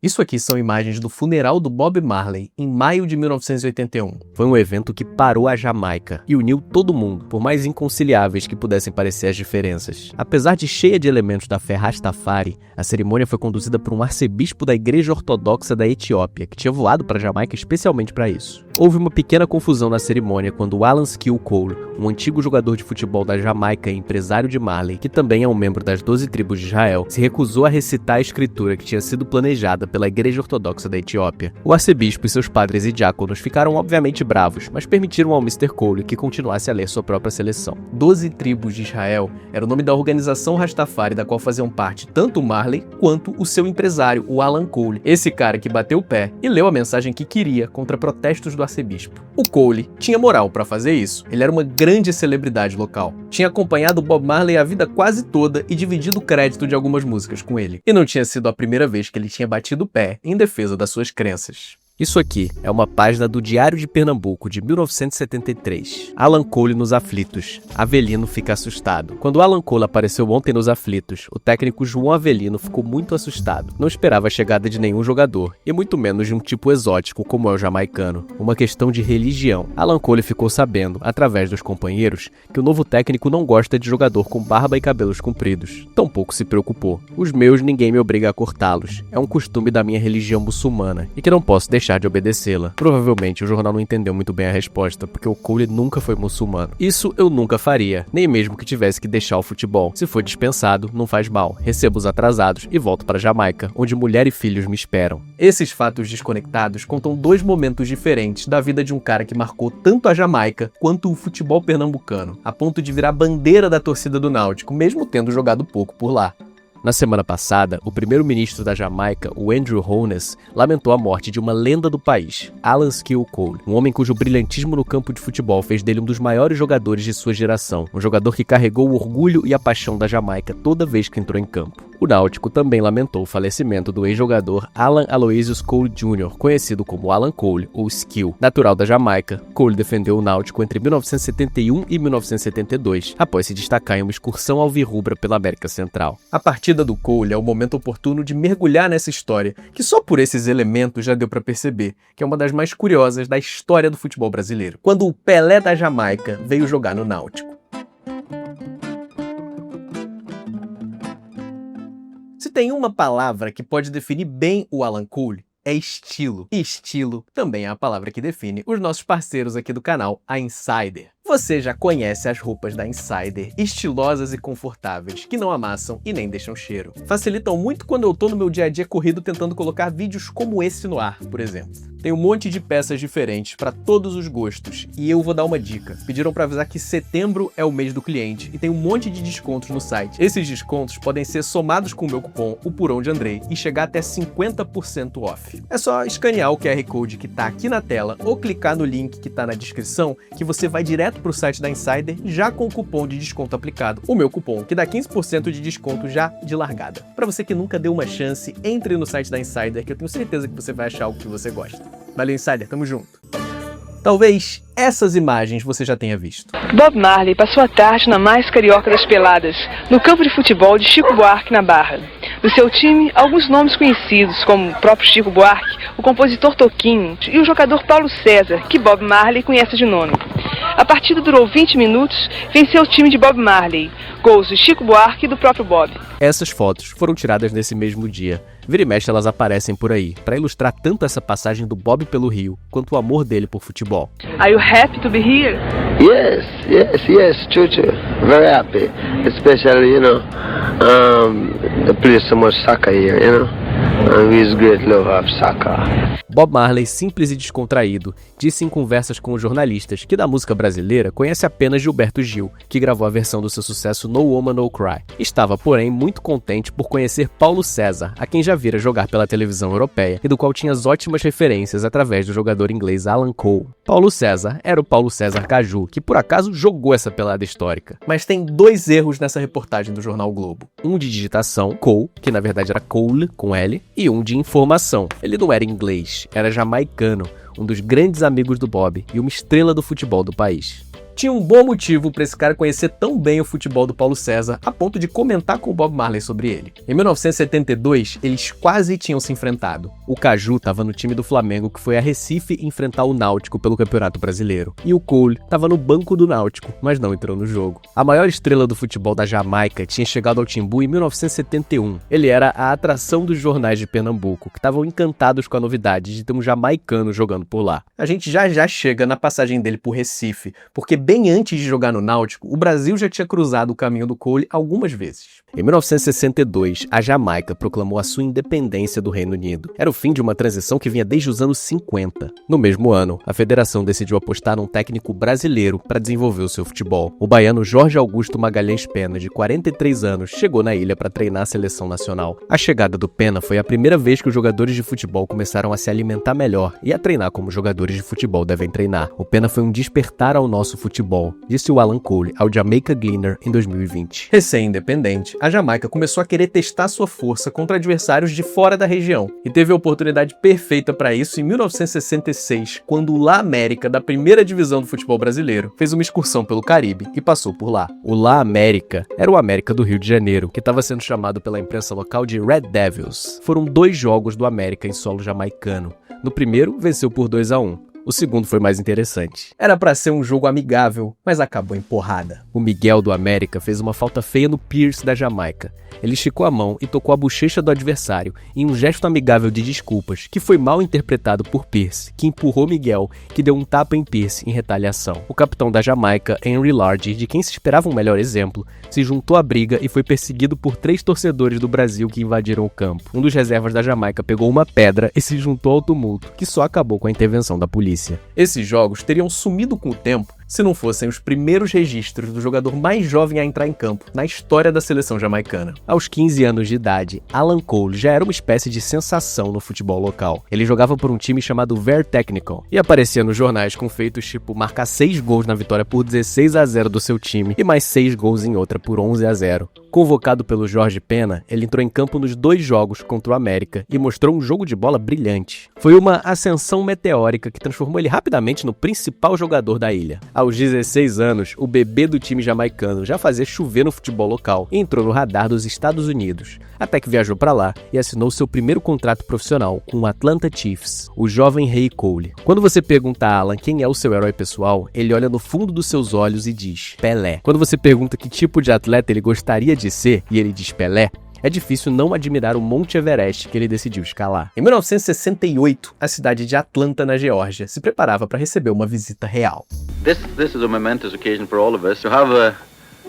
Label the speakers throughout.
Speaker 1: Isso aqui são imagens do funeral do Bob Marley, em maio de 1981. Foi um evento que parou a Jamaica e uniu todo mundo, por mais inconciliáveis que pudessem parecer as diferenças. Apesar de cheia de elementos da fé Rastafari, a cerimônia foi conduzida por um arcebispo da Igreja Ortodoxa da Etiópia, que tinha voado para a Jamaica especialmente para isso. Houve uma pequena confusão na cerimônia quando Alan Skill Cole, um antigo jogador de futebol da Jamaica e empresário de Marley, que também é um membro das 12 tribos de Israel, se recusou a recitar a escritura que tinha sido planejada pela Igreja Ortodoxa da Etiópia. O arcebispo e seus padres e diáconos ficaram obviamente bravos, mas permitiram ao Mr. Cole que continuasse a ler sua própria seleção. 12 tribos de Israel era o nome da organização Rastafari da qual faziam parte tanto o Marley quanto o seu empresário, o Alan Cole, esse cara que bateu o pé e leu a mensagem que queria contra protestos do arcebispo. O Cole tinha moral para fazer isso. Ele era uma grande celebridade local. Tinha acompanhado Bob Marley a vida quase toda e dividido o crédito de algumas músicas com ele. E não tinha sido a primeira vez que ele tinha batido o pé em defesa das suas crenças. Isso aqui é uma página do Diário de Pernambuco, de 1973. Alan Cole nos aflitos. Avelino fica assustado. Quando Alan Cole apareceu ontem nos aflitos, o técnico João Avelino ficou muito assustado. Não esperava a chegada de nenhum jogador, e muito menos de um tipo exótico como é o jamaicano. Uma questão de religião. Alan Cole ficou sabendo, através dos companheiros, que o novo técnico não gosta de jogador com barba e cabelos compridos. Tampouco se preocupou. Os meus ninguém me obriga a cortá-los. É um costume da minha religião muçulmana, e que não posso deixar de obedecê-la. Provavelmente o jornal não entendeu muito bem a resposta, porque o Cole nunca foi muçulmano. Isso eu nunca faria, nem mesmo que tivesse que deixar o futebol. Se for dispensado, não faz mal. Recebo os atrasados e volto para Jamaica, onde mulher e filhos me esperam. Esses fatos desconectados contam dois momentos diferentes da vida de um cara que marcou tanto a Jamaica quanto o futebol pernambucano, a ponto de virar bandeira da torcida do Náutico, mesmo tendo jogado pouco por lá. Na semana passada, o primeiro-ministro da Jamaica, o Andrew Holness, lamentou a morte de uma lenda do país, Alan Skill Cole, um homem cujo brilhantismo no campo de futebol fez dele um dos maiores jogadores de sua geração, um jogador que carregou o orgulho e a paixão da Jamaica toda vez que entrou em campo. O Náutico também lamentou o falecimento do ex-jogador Alan Aloysius Cole Jr., conhecido como Alan Cole, ou Skill. Natural da Jamaica, Cole defendeu o Náutico entre 1971 e 1972, após se destacar em uma excursão alvirrubra pela América Central. A partida do Cole é o momento oportuno de mergulhar nessa história, que só por esses elementos já deu para perceber que é uma das mais curiosas da história do futebol brasileiro, quando o Pelé da Jamaica veio jogar no Náutico. Se tem uma palavra que pode definir bem o Alan Cole, é estilo. E estilo também é a palavra que define os nossos parceiros aqui do canal, a Insider. Você já conhece as roupas da Insider, estilosas e confortáveis, que não amassam e nem deixam cheiro. Facilitam muito quando eu tô no meu dia a dia corrido tentando colocar vídeos como esse no ar, por exemplo. Tem um monte de peças diferentes para todos os gostos, e eu vou dar uma dica. Pediram para avisar que setembro é o mês do cliente e tem um monte de descontos no site. Esses descontos podem ser somados com o meu cupom, o Por Onde Andrei, e chegar até 50% off. É só escanear o QR Code que tá aqui na tela ou clicar no link que tá na descrição que você vai direto para o site da Insider já com o cupom de desconto aplicado, o meu cupom, que dá 15% de desconto já de largada. Para você que nunca deu uma chance, entre no site da Insider que eu tenho certeza que você vai achar o que você gosta. Valeu, Insider, tamo junto. Talvez essas imagens você já tenha visto.
Speaker 2: Bob Marley passou a tarde na mais carioca das peladas, no campo de futebol de Chico Buarque, na Barra. Do seu time, alguns nomes conhecidos, como o próprio Chico Buarque, o compositor Toquinho e o jogador Paulo César, que Bob Marley conhece de nome. A partida durou 20 minutos, venceu o time de Bob Marley, gols de Chico Buarque e do próprio Bob.
Speaker 1: Essas fotos foram tiradas nesse mesmo dia. Vira e mexe elas aparecem por aí, para ilustrar tanto essa passagem do Bob pelo Rio, quanto o amor dele por futebol.
Speaker 2: Are you happy to be here?
Speaker 3: Yes, true. Very happy, especially, they play so much soccer here, and we great love of soccer.
Speaker 1: Bob Marley, simples e descontraído, disse em conversas com os jornalistas que da música brasileira conhece apenas Gilberto Gil, que gravou a versão do seu sucesso No Woman No Cry. Estava, porém, muito contente por conhecer Paulo César, a quem já vira jogar pela televisão europeia e do qual tinha ótimas referências através do jogador inglês Alan Cole. Paulo César era o Paulo César Caju, que por acaso jogou essa pelada histórica. Mas tem dois erros nessa reportagem do jornal Globo. Um de digitação, Cole, que na verdade era Cole, com L, e um de informação. Ele não era inglês, era jamaicano, um dos grandes amigos do Bob e uma estrela do futebol do país. Tinha um bom motivo para esse cara conhecer tão bem o futebol do Paulo César, a ponto de comentar com o Bob Marley sobre ele. Em 1972, eles quase tinham se enfrentado. O Caju estava no time do Flamengo, que foi a Recife enfrentar o Náutico pelo Campeonato Brasileiro. E o Cole estava no banco do Náutico, mas não entrou no jogo. A maior estrela do futebol da Jamaica tinha chegado ao Timbu em 1971. Ele era a atração dos jornais de Pernambuco, que estavam encantados com a novidade de ter um jamaicano jogando por lá. A gente já chega na passagem dele por Recife, porque bem antes de jogar no Náutico, o Brasil já tinha cruzado o caminho do Cole algumas vezes. Em 1962, a Jamaica proclamou a sua independência do Reino Unido. Era o fim de uma transição que vinha desde os anos 50. No mesmo ano, a federação decidiu apostar num técnico brasileiro para desenvolver o seu futebol. O baiano Jorge Augusto Magalhães Pena, de 43 anos, chegou na ilha para treinar a seleção nacional. A chegada do Pena foi a primeira vez que os jogadores de futebol começaram a se alimentar melhor e a treinar como jogadores de futebol devem treinar. O Pena foi um despertar ao nosso futebol, disse o Alan Cole ao Jamaica Gleaner em 2020. Recém-independente, a Jamaica começou a querer testar sua força contra adversários de fora da região e teve a oportunidade perfeita para isso em 1966, quando o La América, da primeira divisão do futebol brasileiro, fez uma excursão pelo Caribe e passou por lá. O La América era o América do Rio de Janeiro, que estava sendo chamado pela imprensa local de Red Devils. Foram 2 jogos do América em solo jamaicano. No primeiro, venceu por 2-1. O segundo foi mais interessante. Era pra ser um jogo amigável, mas acabou em porrada. O Miguel do América fez uma falta feia no Pierce da Jamaica. Ele esticou a mão e tocou a bochecha do adversário em um gesto amigável de desculpas, que foi mal interpretado por Pierce, que empurrou Miguel, que deu um tapa em Pierce em retaliação. O capitão da Jamaica, Henry Lardy, de quem se esperava um melhor exemplo, se juntou à briga e foi perseguido por 3 torcedores do Brasil que invadiram o campo. Um dos reservas da Jamaica pegou uma pedra e se juntou ao tumulto, que só acabou com a intervenção da polícia. Esses jogos teriam sumido com o tempo se não fossem os primeiros registros do jogador mais jovem a entrar em campo na história da seleção jamaicana. Aos 15 anos de idade, Alan Cole já era uma espécie de sensação no futebol local. Ele jogava por um time chamado Ver Technical e aparecia nos jornais com feitos tipo marcar 6 gols na vitória por 16-0 do seu time e mais 6 gols em outra por 11-0. Convocado pelo Jorge Pena, ele entrou em campo nos 2 jogos contra o América e mostrou um jogo de bola brilhante. Foi uma ascensão meteórica que transformou ele rapidamente no principal jogador da ilha. Aos 16 anos, o bebê do time jamaicano já fazia chover no futebol local e entrou no radar dos Estados Unidos, até que viajou para lá e assinou seu primeiro contrato profissional com o Atlanta Chiefs, o jovem Ray Cole. Quando você pergunta a Alan quem é o seu herói pessoal, ele olha no fundo dos seus olhos e diz Pelé. Quando você pergunta que tipo de atleta ele gostaria de ser e ele diz Pelé, é difícil não admirar o Monte Everest que ele decidiu escalar. Em 1968, a cidade de Atlanta, na Geórgia, se preparava para receber uma visita real.
Speaker 4: This is a momentous occasion for all of us to have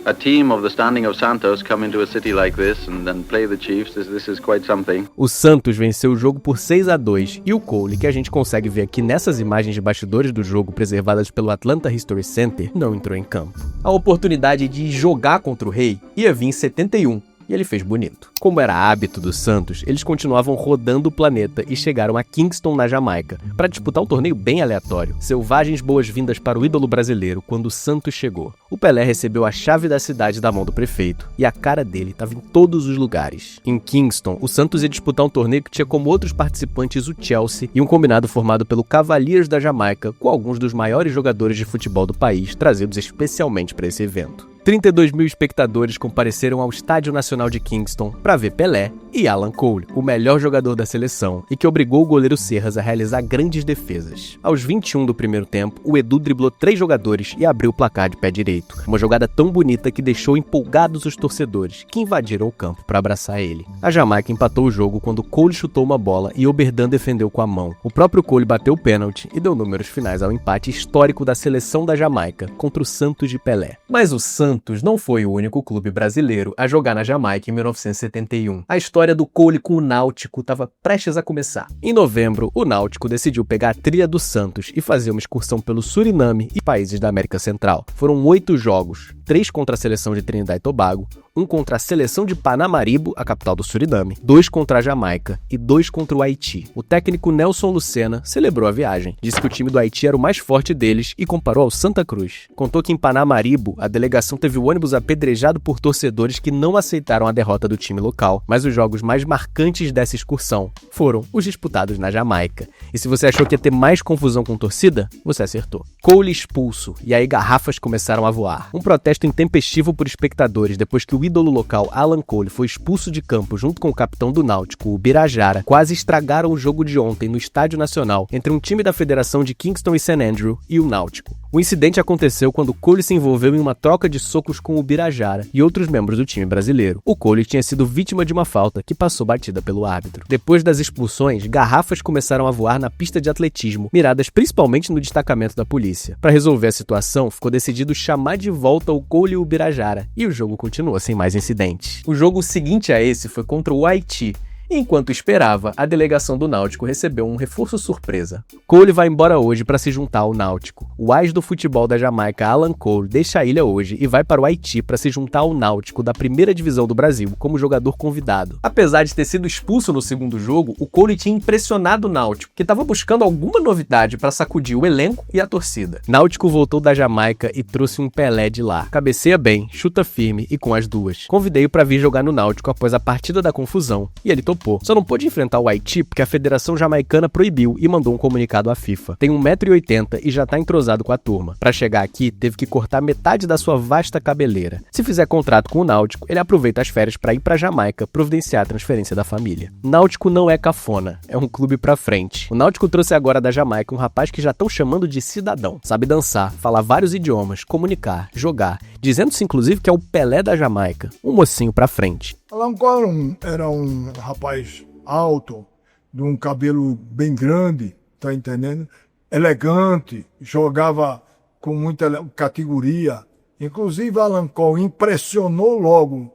Speaker 4: a team of the standing of Santos come into a city like this and then play the Chiefs. This is quite something.
Speaker 1: O Santos venceu o jogo por 6-2 e o Cole, que a gente consegue ver aqui nessas imagens de bastidores do jogo preservadas pelo Atlanta History Center, não entrou em campo. A oportunidade de jogar contra o Rei ia vir em 71. E ele fez bonito. Como era hábito dos Santos, eles continuavam rodando o planeta e chegaram a Kingston, na Jamaica, para disputar um torneio bem aleatório. Selvagens boas-vindas para o ídolo brasileiro quando o Santos chegou. O Pelé recebeu a chave da cidade da mão do prefeito, e a cara dele estava em todos os lugares. Em Kingston, o Santos ia disputar um torneio que tinha como outros participantes o Chelsea e um combinado formado pelo Cavaliers da Jamaica, com alguns dos maiores jogadores de futebol do país, trazidos especialmente para esse evento. 32 mil espectadores compareceram ao Estádio Nacional de Kingston para ver Pelé e Alan Cole, o melhor jogador da seleção, e que obrigou o goleiro Serras a realizar grandes defesas. Aos 21 do primeiro tempo, o Edu driblou 3 jogadores e abriu o placar de pé direito. Uma jogada tão bonita que deixou empolgados os torcedores, que invadiram o campo para abraçar ele. A Jamaica empatou o jogo quando Cole chutou uma bola e Oberdan defendeu com a mão. O próprio Cole bateu o pênalti e deu números finais ao empate histórico da seleção da Jamaica contra o Santos de Pelé. Mas o Santos não foi o único clube brasileiro a jogar na Jamaica em 1971. A história do Cole com o Náutico estava prestes a começar. Em novembro, o Náutico decidiu pegar a trilha do Santos e fazer uma excursão pelo Suriname e países da América Central. Foram 8 jogos, 3 contra a seleção de Trinidad e Tobago, 1 contra a seleção de Panamaribo, a capital do Suriname, 2 contra a Jamaica e 2 contra o Haiti. O técnico Nelson Lucena celebrou a viagem, disse que o time do Haiti era o mais forte deles e comparou ao Santa Cruz. Contou que em Panamaribo, a delegação teve o ônibus apedrejado por torcedores que não aceitaram a derrota do time local, mas os jogos jogos mais marcantes dessa excursão foram os disputados na Jamaica. E se você achou que ia ter mais confusão com torcida, você acertou. Cole expulso, e aí garrafas começaram a voar. Um protesto intempestivo por espectadores depois que o ídolo local Alan Cole foi expulso de campo junto com o capitão do Náutico, o Birajara, quase estragaram o jogo de ontem no Estádio Nacional entre um time da Federação de Kingston e St. Andrew e o Náutico. O incidente aconteceu quando Cole se envolveu em uma troca de socos com o Birajara e outros membros do time brasileiro. O Cole tinha sido vítima de uma falta que passou batida pelo árbitro. Depois das expulsões, garrafas começaram a voar na pista de atletismo, miradas principalmente no destacamento da polícia. Para resolver a situação, ficou decidido chamar de volta o Cole e o Birajara, e o jogo continuou sem mais incidentes. O jogo seguinte a esse foi contra o Haiti. Enquanto esperava, a delegação do Náutico recebeu um reforço surpresa. Cole vai embora hoje para se juntar ao Náutico. O as do futebol da Jamaica, Alan Cole, deixa a ilha hoje e vai para o Haiti para se juntar ao Náutico da primeira divisão do Brasil como jogador convidado. Apesar de ter sido expulso no segundo jogo, o Cole tinha impressionado o Náutico, que estava buscando alguma novidade para sacudir o elenco e a torcida. Náutico voltou da Jamaica e trouxe um Pelé de lá. Cabeceia bem, chuta firme e com as duas. Convidei-o para vir jogar no Náutico após a partida da confusão e ele topou. Só não pôde enfrentar o Haiti porque a Federação Jamaicana proibiu e mandou um comunicado à FIFA. Tem 1,80 m e já tá entrosado com a turma. Para chegar aqui, teve que cortar metade da sua vasta cabeleira. Se fizer contrato com o Náutico, ele aproveita as férias para ir pra Jamaica providenciar a transferência da família. Náutico não é cafona, é um clube pra frente. O Náutico trouxe agora da Jamaica um rapaz que já estão chamando de cidadão. Sabe dançar, falar vários idiomas, comunicar, jogar, dizendo-se inclusive que é o Pelé da Jamaica. Um mocinho pra frente.
Speaker 5: Alan Cole era um rapaz alto, de um cabelo bem grande, tá entendendo? Elegante, jogava com muita categoria. Inclusive, Alan Cole impressionou logo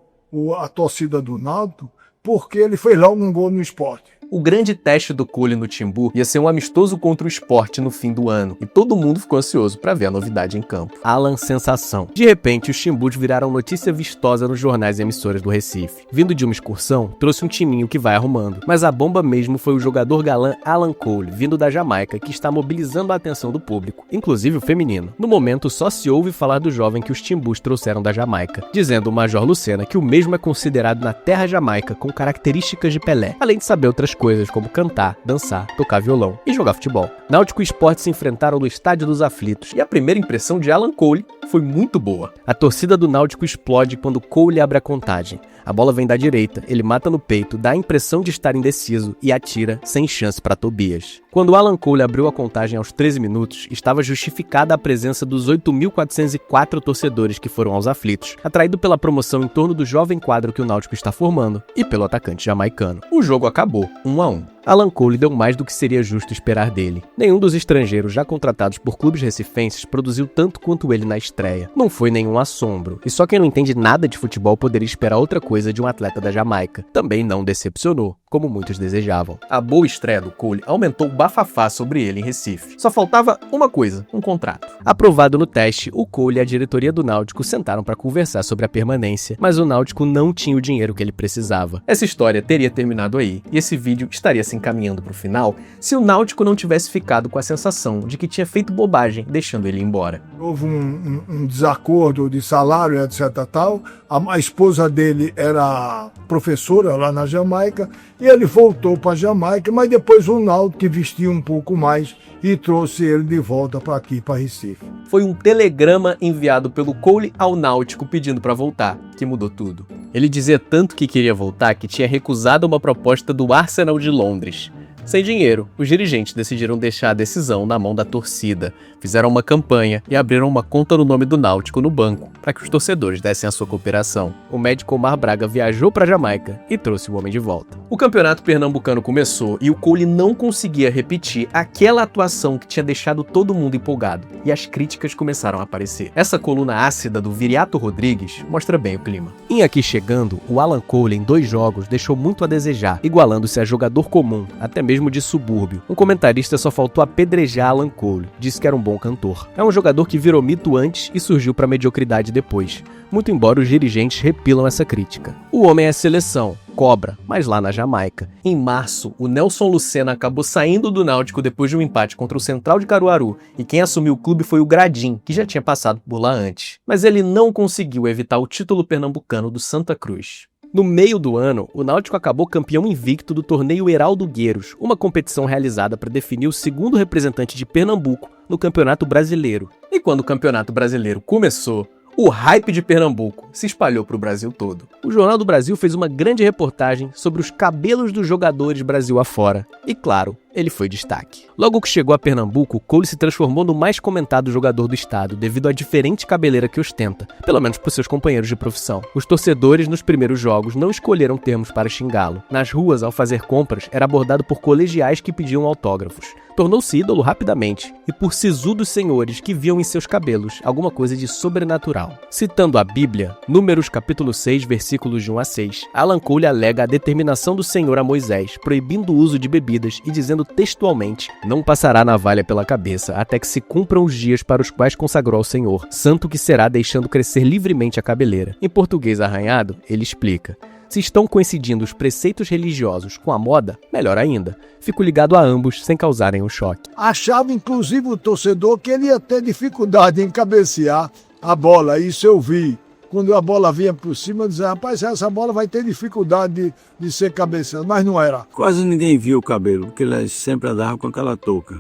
Speaker 5: a torcida do Náutico, porque ele fez logo um gol no Sport.
Speaker 1: O grande teste do Cole no Timbu ia ser um amistoso contra o Sport no fim do ano, e todo mundo ficou ansioso para ver a novidade em campo. Alan sensação. De repente, os Timbus viraram notícia vistosa nos jornais e emissoras do Recife. Vindo de uma excursão, trouxe um timinho que vai arrumando, mas a bomba mesmo foi o jogador galã Alan Cole, vindo da Jamaica, que está mobilizando a atenção do público, inclusive o feminino. No momento, só se ouve falar do jovem que os Timbus trouxeram da Jamaica, dizendo o Major Lucena que o mesmo é considerado na terra Jamaica com características de Pelé, além de saber outras coisas como cantar, dançar, tocar violão e jogar futebol. Náutico e Sport se enfrentaram no Estádio dos Aflitos e a primeira impressão de Alan Cole foi muito boa. A torcida do Náutico explode quando Cole abre a contagem. A bola vem da direita, ele mata no peito, dá a impressão de estar indeciso e atira sem chance para Tobias. Quando Alan Cole abriu a contagem aos 13 minutos, estava justificada a presença dos 8.404 torcedores que foram aos aflitos, atraído pela promoção em torno do jovem quadro que o Náutico está formando e pelo atacante jamaicano. O jogo acabou, 1-1. Alan Cole deu mais do que seria justo esperar dele. Nenhum dos estrangeiros já contratados por clubes recifenses produziu tanto quanto ele na estreia. Não foi nenhum assombro, e só quem não entende nada de futebol poderia esperar outra coisa de um atleta da Jamaica. Também não decepcionou, como muitos desejavam. A boa estreia do Cole aumentou o bafafá sobre ele em Recife. Só faltava uma coisa, um contrato. Aprovado no teste, o Cole e a diretoria do Náutico sentaram para conversar sobre a permanência, mas o Náutico não tinha o dinheiro que ele precisava. Essa história teria terminado aí, e esse vídeo estaria se encaminhando para o final se o Náutico não tivesse ficado com a sensação de que tinha feito bobagem deixando ele embora.
Speaker 5: Houve um desacordo de salário, etc. tal. A esposa dele era professora lá na Jamaica e ele voltou para a Jamaica, mas depois o Náutico investiu um pouco mais e trouxe ele de volta para aqui, para Recife.
Speaker 1: Foi um telegrama enviado pelo Cole ao Náutico pedindo para voltar, que mudou tudo. Ele dizia tanto que queria voltar que tinha recusado uma proposta do Arsenal de Londres. Sem dinheiro, os dirigentes decidiram deixar a decisão na mão da torcida, fizeram uma campanha e abriram uma conta no nome do Náutico no banco, para que os torcedores dessem a sua cooperação. O médico Omar Braga viajou para a Jamaica e trouxe o homem de volta. O campeonato pernambucano começou e o Cole não conseguia repetir aquela atuação que tinha deixado todo mundo empolgado, e as críticas começaram a aparecer. Essa coluna ácida do Viriato Rodrigues mostra bem o clima. Em Aqui Chegando, o Alan Cole em 2 jogos deixou muito a desejar, igualando-se a jogador comum, até mesmo de subúrbio. Um comentarista só faltou apedrejar Alan Cole, disse que era um bom cantor. É um jogador que virou mito antes e surgiu para a mediocridade depois, muito embora os dirigentes repilam essa crítica. O homem é seleção, cobra, mas lá na Jamaica. Em março, o Nelson Lucena acabou saindo do Náutico depois de um empate contra o Central de Caruaru, e quem assumiu o clube foi o Gradim, que já tinha passado por lá antes. Mas ele não conseguiu evitar o título pernambucano do Santa Cruz. No meio do ano, o Náutico acabou campeão invicto do torneio Heraldo Gueiros, uma competição realizada para definir o segundo representante de Pernambuco no Campeonato Brasileiro. E quando o Campeonato Brasileiro começou, o hype de Pernambuco se espalhou para o Brasil todo. O Jornal do Brasil fez uma grande reportagem sobre os cabelos dos jogadores Brasil afora. E claro, ele foi destaque. Logo que chegou a Pernambuco, Cole se transformou no mais comentado jogador do estado devido à diferente cabeleira que ostenta, pelo menos por seus companheiros de profissão. Os torcedores nos primeiros jogos não escolheram termos para xingá-lo. Nas ruas, ao fazer compras, era abordado por colegiais que pediam autógrafos. Tornou-se ídolo rapidamente e por sisudos senhores que viam em seus cabelos alguma coisa de sobrenatural. Citando a Bíblia, Números capítulo 6, versículos de 1 a 6, Alan Cole alega a determinação do Senhor a Moisés, proibindo o uso de bebidas e dizendo textualmente: não passará navalha pela cabeça até que se cumpram os dias para os quais consagrou ao Senhor, santo que será deixando crescer livremente a cabeleira. Em português arranhado, ele explica: se estão coincidindo os preceitos religiosos com a moda, melhor ainda. Fico ligado a ambos sem causarem um choque.
Speaker 5: Achava, inclusive, o torcedor que ele ia ter dificuldade em cabecear a bola. Isso eu vi. Quando a bola vinha por cima, eu dizia: rapaz, essa bola vai ter dificuldade de ser cabeceada. Mas não era.
Speaker 6: Quase ninguém via o cabelo, porque ele sempre andava com aquela touca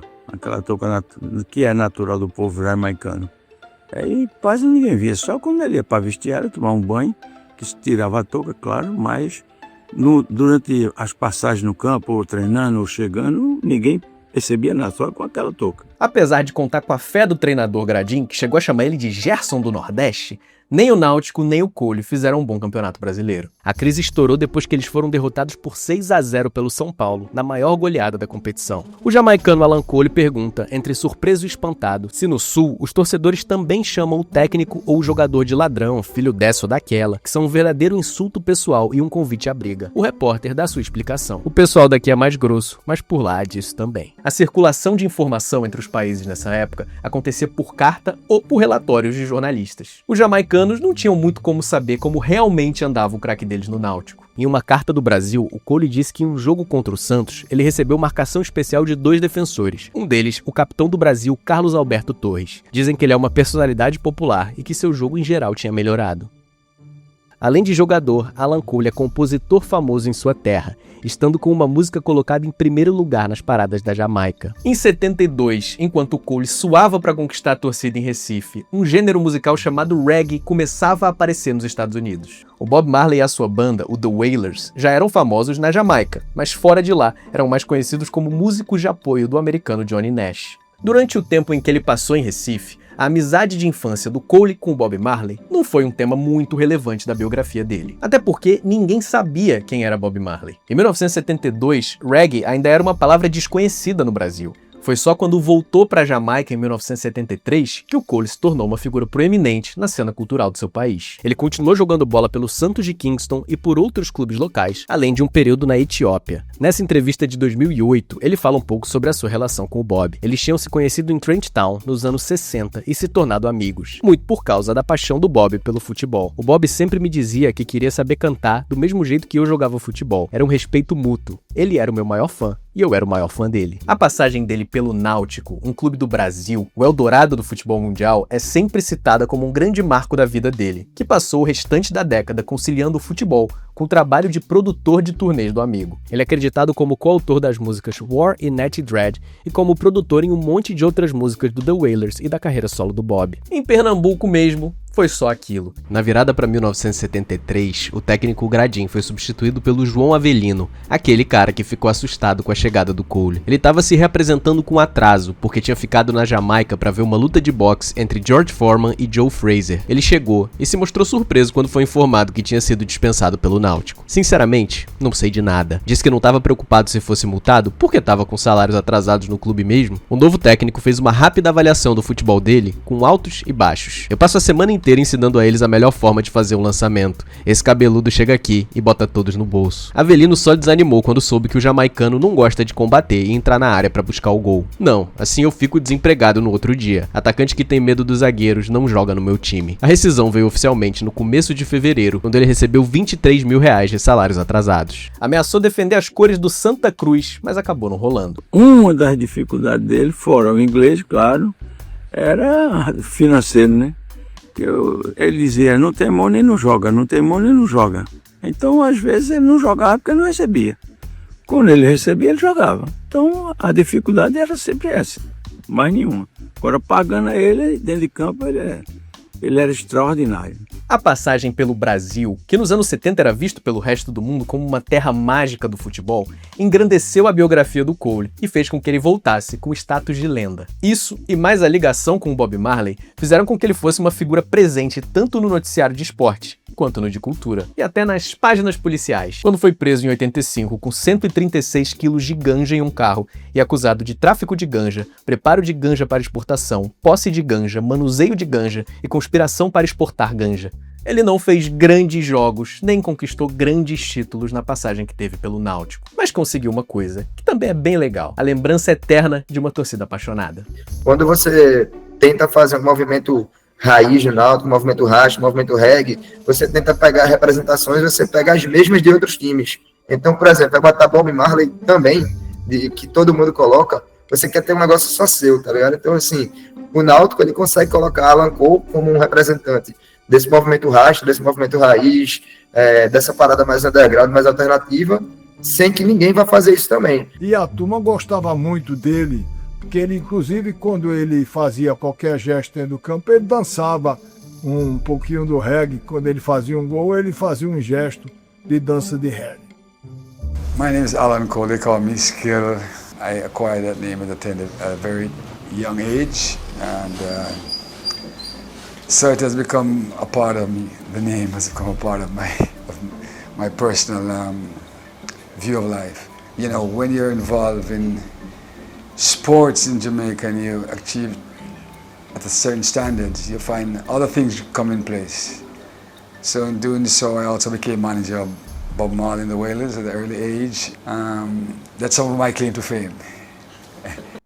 Speaker 6: que é natural do povo jamaicano. Aí quase ninguém via, só quando ele ia para vestiário, tomar um banho, que se tirava a touca, claro, mas durante as passagens no campo, ou treinando, ou chegando, ninguém percebia nada, só com aquela touca.
Speaker 1: Apesar de contar com a fé do treinador Gradim, que chegou a chamar ele de Gerson do Nordeste, nem o Náutico nem o Cole fizeram um bom campeonato brasileiro. A crise estourou depois que eles foram derrotados por 6-0 pelo São Paulo, na maior goleada da competição. O jamaicano Alan Cole pergunta, entre surpreso e espantado, se no Sul os torcedores também chamam o técnico ou o jogador de ladrão, filho dessa ou daquela, que são um verdadeiro insulto pessoal e um convite à briga. O repórter dá sua explicação. O pessoal daqui é mais grosso, mas por lá é disso também. A circulação de informação entre os países nessa época acontecia por carta ou por relatórios de jornalistas. Os jamaicanos não tinham muito como saber como realmente andava o craque deles no Náutico. Em uma carta do Brasil, o Cole disse que em um jogo contra o Santos, ele recebeu marcação especial de 2 defensores. Um deles, o capitão do Brasil, Carlos Alberto Torres. Dizem que ele é uma personalidade popular e que seu jogo em geral tinha melhorado. Além de jogador, Alan Cole é compositor famoso em sua terra, estando com uma música colocada em primeiro lugar nas paradas da Jamaica. Em 72, enquanto Cole suava para conquistar a torcida em Recife, um gênero musical chamado reggae começava a aparecer nos Estados Unidos. O Bob Marley e a sua banda, o The Wailers, já eram famosos na Jamaica, mas fora de lá eram mais conhecidos como músicos de apoio do americano Johnny Nash. Durante o tempo em que ele passou em Recife, a amizade de infância do Cole com o Bob Marley não foi um tema muito relevante da biografia dele. Até porque ninguém sabia quem era Bob Marley. Em 1972, reggae ainda era uma palavra desconhecida no Brasil. Foi só quando voltou para a Jamaica em 1973 que o Cole se tornou uma figura proeminente na cena cultural do seu país. Ele continuou jogando bola pelo Santos de Kingston e por outros clubes locais, além de um período na Etiópia. Nessa entrevista de 2008, ele fala um pouco sobre a sua relação com o Bob. Eles tinham se conhecido em Trent Town nos anos 60 e se tornado amigos, muito por causa da paixão do Bob pelo futebol. O Bob sempre me dizia que queria saber cantar do mesmo jeito que eu jogava futebol. Era um respeito mútuo. Ele era o meu maior fã e eu era o maior fã dele. A passagem dele pelo Náutico, um clube do Brasil, o Eldorado do futebol mundial, é sempre citada como um grande marco da vida dele, que passou o restante da década conciliando o futebol com o trabalho de produtor de turnês do amigo. Ele é acreditado como coautor das músicas War e Natty Dread e como produtor em um monte de outras músicas do The Wailers e da carreira solo do Bob. Em Pernambuco mesmo, foi só aquilo. Na virada para 1973, o técnico Gradim foi substituído pelo João Avelino, aquele cara que ficou assustado com a chegada do Cole. Ele estava se reapresentando com atraso, porque tinha ficado na Jamaica para ver uma luta de boxe entre George Foreman e Joe Frazier. Ele chegou e se mostrou surpreso quando foi informado que tinha sido dispensado pelo Náutico. Sinceramente, não sei de nada. Disse que não estava preocupado se fosse multado, porque estava com salários atrasados no clube mesmo. O novo técnico fez uma rápida avaliação do futebol dele, com altos e baixos. Eu passo a semana inteira ensinando a eles a melhor forma de fazer um lançamento. Esse cabeludo chega aqui e bota todos no bolso. Avelino só desanimou quando soube que o jamaicano não gosta de combater e entrar na área para buscar o gol. Não, assim eu fico desempregado no outro dia. Atacante que tem medo dos zagueiros não joga no meu time. A rescisão veio oficialmente no começo de fevereiro, quando ele recebeu R$23 mil de salários atrasados. Ameaçou defender as cores do Santa Cruz, mas acabou não rolando.
Speaker 6: Uma das dificuldades dele, fora o inglês, claro, era financeiro, né? Ele dizia, não tem money, não joga, não tem money, não joga. Então, às vezes, ele não jogava porque não recebia. Quando ele recebia, ele jogava. Então, a dificuldade era sempre essa, mais nenhuma. Agora, pagando ele, dentro de campo, ele era extraordinário.
Speaker 1: A passagem pelo Brasil, que nos anos 70 era visto pelo resto do mundo como uma terra mágica do futebol, engrandeceu a biografia do Cole e fez com que ele voltasse com o status de lenda. Isso, e mais a ligação com o Bob Marley, fizeram com que ele fosse uma figura presente tanto no noticiário de esporte, quanto no de cultura, e até nas páginas policiais. Quando foi preso em 85 com 136 quilos de ganja em um carro e acusado de tráfico de ganja, preparo de ganja para exportação, posse de ganja, manuseio de ganja e conspiração para exportar ganja, ele não fez grandes jogos, nem conquistou grandes títulos na passagem que teve pelo Náutico, mas conseguiu uma coisa, que também é bem legal, a lembrança eterna de uma torcida apaixonada.
Speaker 7: Quando você tenta fazer um movimento raiz no Náutico, um movimento racha, um movimento reggae, você tenta pegar representações, você pega as mesmas de outros times. Então, por exemplo, vai botar Bob Marley também, que todo mundo coloca, você quer ter um negócio só seu, tá ligado? Então, assim, o Náutico, ele consegue colocar Alan Cole como um representante desse movimento racha, desse movimento raiz, dessa parada mais underground, mais alternativa, sem que ninguém vá fazer isso também.
Speaker 5: E a turma gostava muito dele, porque ele, inclusive, quando ele fazia qualquer gesto dentro do campo, ele dançava um pouquinho do reggae. Quando ele fazia um gol, ele fazia um gesto de dança de reggae.
Speaker 8: My name is Alan Cole. They call me Skill. I acquired that name at a very young age, and so it has become a part of me. The name has become a part of my personal view of life. You know, when you're involved in sports in Jamaica and you achieve at a certain standard, you find other things come in place. So in doing so, I also became manager of Bob Marley and the Wailers at an early age. That's some of my claim to fame.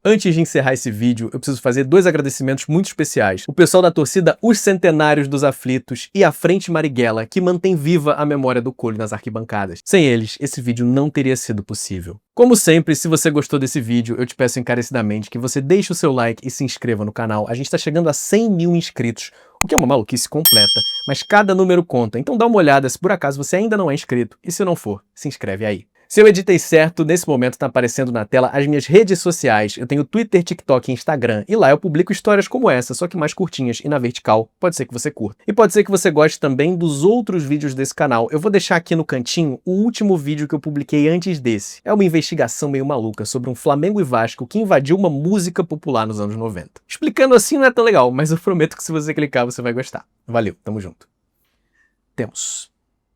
Speaker 1: Antes de encerrar esse vídeo, eu preciso fazer 2 agradecimentos muito especiais. O pessoal da torcida Os Centenários dos Aflitos e a Frente Marighella, que mantém viva a memória do Cole nas arquibancadas. Sem eles, esse vídeo não teria sido possível. Como sempre, se você gostou desse vídeo, eu te peço encarecidamente que você deixe o seu like e se inscreva no canal. A gente está chegando a 100 mil inscritos, o que é uma maluquice completa, mas cada número conta, então dá uma olhada se por acaso você ainda não é inscrito, e se não for, se inscreve aí. Se eu editei certo, nesse momento está aparecendo na tela as minhas redes sociais. Eu tenho Twitter, TikTok e Instagram, e lá eu publico histórias como essa, só que mais curtinhas e na vertical. Pode ser que você curta. E pode ser que você goste também dos outros vídeos desse canal. Eu vou deixar aqui no cantinho o último vídeo que eu publiquei antes desse. É uma investigação meio maluca sobre um Flamengo e Vasco que invadiu uma música popular nos anos 90. Explicando assim não é tão legal, mas eu prometo que se você clicar você vai gostar. Valeu, tamo junto. Temos.